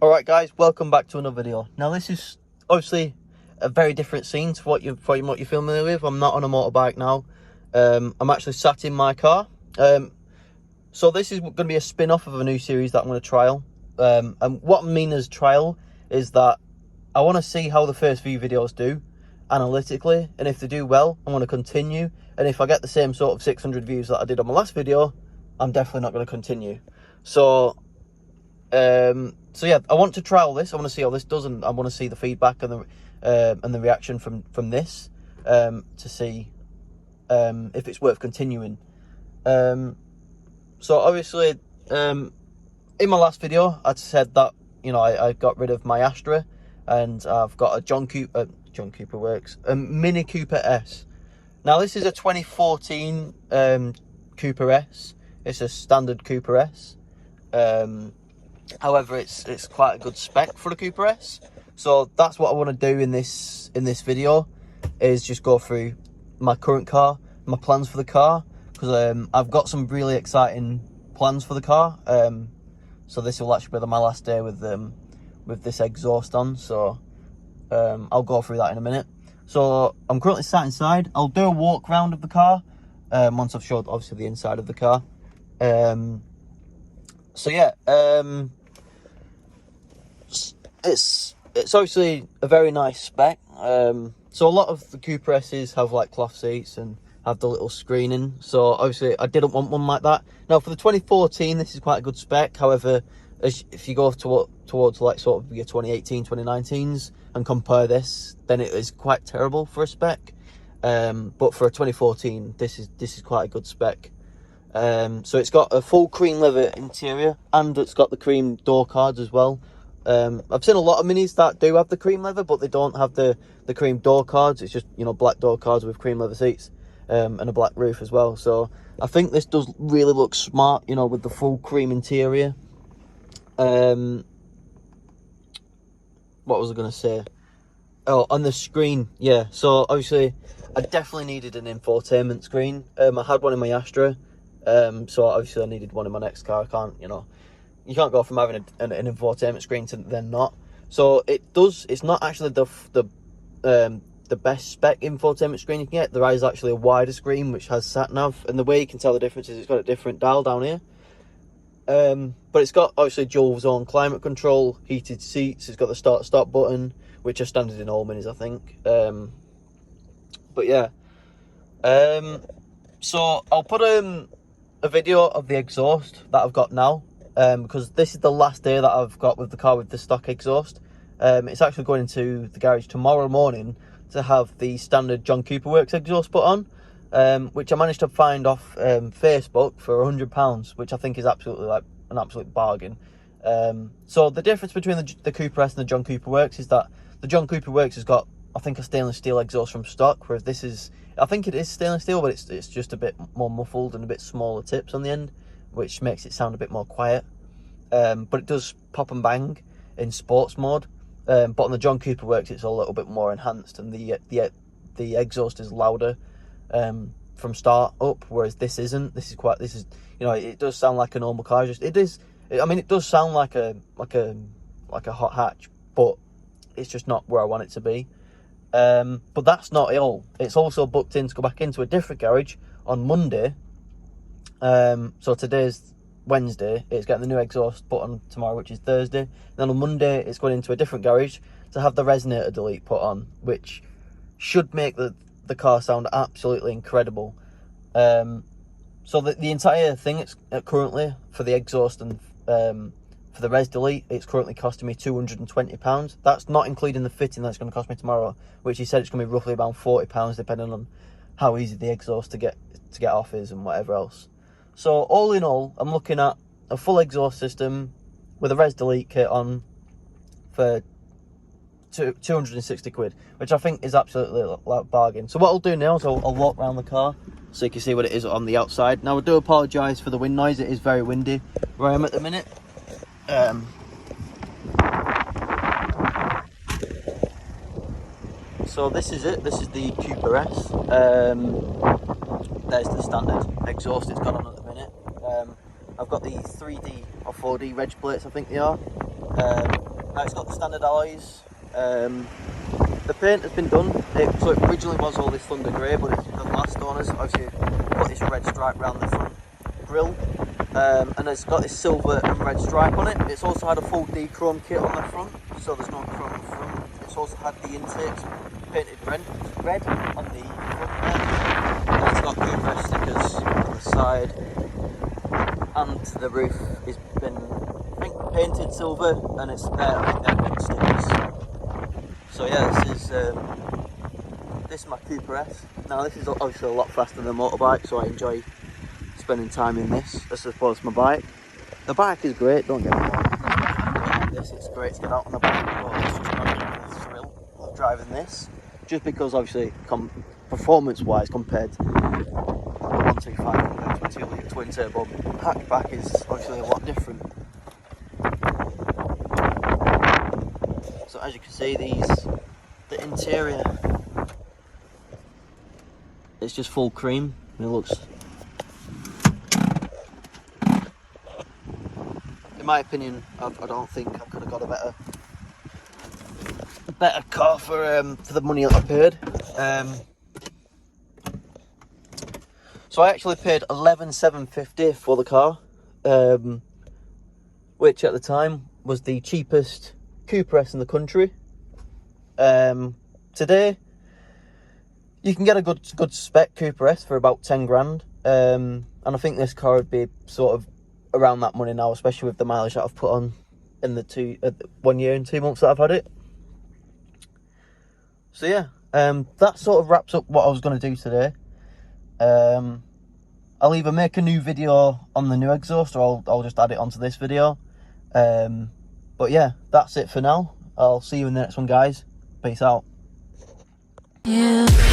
Alright guys, welcome back to another video. Now this is obviously a very different scene to what you're familiar with. I'm not on a motorbike now. I'm actually sat in my car. So this is going to be a spin-off of a new series that I'm going to trial. And what I mean as trial is that I want to see how the first few videos do analytically, and if they do well, I want to continue. And if I get the same sort of 600 views that I did on my last video, I'm definitely not going to continue. So yeah, I want to trial this. I want to see how this does, and I want to see the feedback and the reaction from this to see if it's worth continuing. So obviously, in my last video, I said that I got rid of my Astra, and I've got a John Cooper Works, a Mini Cooper S. Now this is a 2014 Cooper S. It's a standard Cooper S. However, it's quite a good spec for the Cooper S. So that's what I want to do in this video, is just go through my current car, my plans for the car, because I've got some really exciting plans for the car. So this will actually be my last day with this exhaust on. So I'll go through that in a minute. So I'm currently sat inside. I'll do a walk round of the car once I've showed obviously the inside of the car. So yeah, it's obviously a very nice spec. So a lot of the Cooper S's have like cloth seats and have the little screening. So obviously I didn't want one like that. Now for the 2014, this is quite a good spec. However, if you go towards like sort of your 2018, 2019s and compare this, then it is quite terrible for a spec. But for a 2014, this is quite a good spec. So it's got a full cream leather interior, and it's got the cream door cards as well. I've seen a lot of Minis that do have the cream leather, but they don't have the cream door cards. It's just black door cards with cream leather seats, and a black roof as well. So I think this does really look smart, with the full cream interior. What was I going to say? Oh, on the screen, yeah. So obviously I definitely needed an infotainment screen. I had one in my Astra. So obviously I needed one in my next car. I can't, you can't go from having an infotainment screen to then not. So it's not actually the best spec infotainment screen you can get. There is actually a wider screen which has sat nav, and the way you can tell the difference is it's got a different dial down here. But it's got obviously dual zone climate control, heated seats. It's got the start stop button, which are standard in all Minis, I think. But yeah, so I'll put a video of the exhaust that I've got now, because this is the last day that I've got with the car with the stock exhaust. It's actually going into the garage tomorrow morning to have the standard John Cooper Works exhaust put on, which I managed to find off Facebook for £100, which I think is absolutely like an absolute bargain. So the difference between the Cooper S and the John Cooper Works is that the John Cooper Works has got, I think, a stainless steel exhaust from stock, whereas this is, I think it is stainless steel, but it's just a bit more muffled and a bit smaller tips on the end, which makes it sound a bit more quiet. But it does pop and bang in sports mode. But on the John Cooper Works, it's a little bit more enhanced, and the exhaust is louder from start up, whereas this isn't. This is it does sound like a normal car. It does sound like a hot hatch, but it's just not where I want it to be. But that's not all. It's also booked in to go back into a different garage on Monday. So today's Wednesday. It's getting the new exhaust put on tomorrow, which is Thursday. And then on Monday, it's going into a different garage to have the resonator delete put on, which should make the car sound absolutely incredible. So the entire thing, it's currently for the exhaust and for the res delete, it's currently costing me £220. That's not including the fitting that's going to cost me tomorrow, which he said it's going to be roughly about £40, depending on how easy the exhaust to get off is and whatever else. So all in all, I'm looking at a full exhaust system with a res delete kit on for 260 quid, which I think is absolutely like a bargain. So what I'll do now is I'll walk around the car so you can see what it is on the outside. Now I do apologise for the wind noise. It is very windy where I am at the minute. So this is it. This is the Cooper S. there's the standard exhaust it's got on at the minute. I've got the 3D or 4D reg plates, I think they are. Now it's got the standard alloys. The paint has been done. So it originally was all this Thunder Grey, but the last owners obviously put this red stripe around the front grille. And it's got this silver and red stripe on it. It's also had a full D-chrome kit on the front, so there's no chrome on the front. It's also had the intakes painted red on the front there. And it's got Cooper S stickers on the side. And the roof has been, I think, painted silver, and it's there, I think they're pink stickers. So yeah, this is my Cooper S. Now this is obviously a lot faster than a motorbike, so I enjoy spending time in this as opposed to my bike. The bike is great, don't get me wrong. It's great to get out on the bike, but it's just not the thrill of driving this. Just because obviously performance-wise compared to the 125 compared to a 2 litre twin turbo hatchback is obviously a lot different. So as you can see, the interior, it's just full cream. It looks, in my opinion, I don't think I could have got a better car for the money that I paid. So I actually paid $11,750 for the car, which at the time was the cheapest Cooper S in the country. Today you can get a good spec Cooper S for about 10 grand, and I think this car would be sort of around that money now, especially with the mileage that I've put on in the 1 year and 2 months that I've had it. So yeah, that sort of wraps up what I was going to do today. I'll either make a new video on the new exhaust, or I'll just add it onto this video. But yeah, that's it for now. I'll see you in the next one, guys. Peace out. Yeah.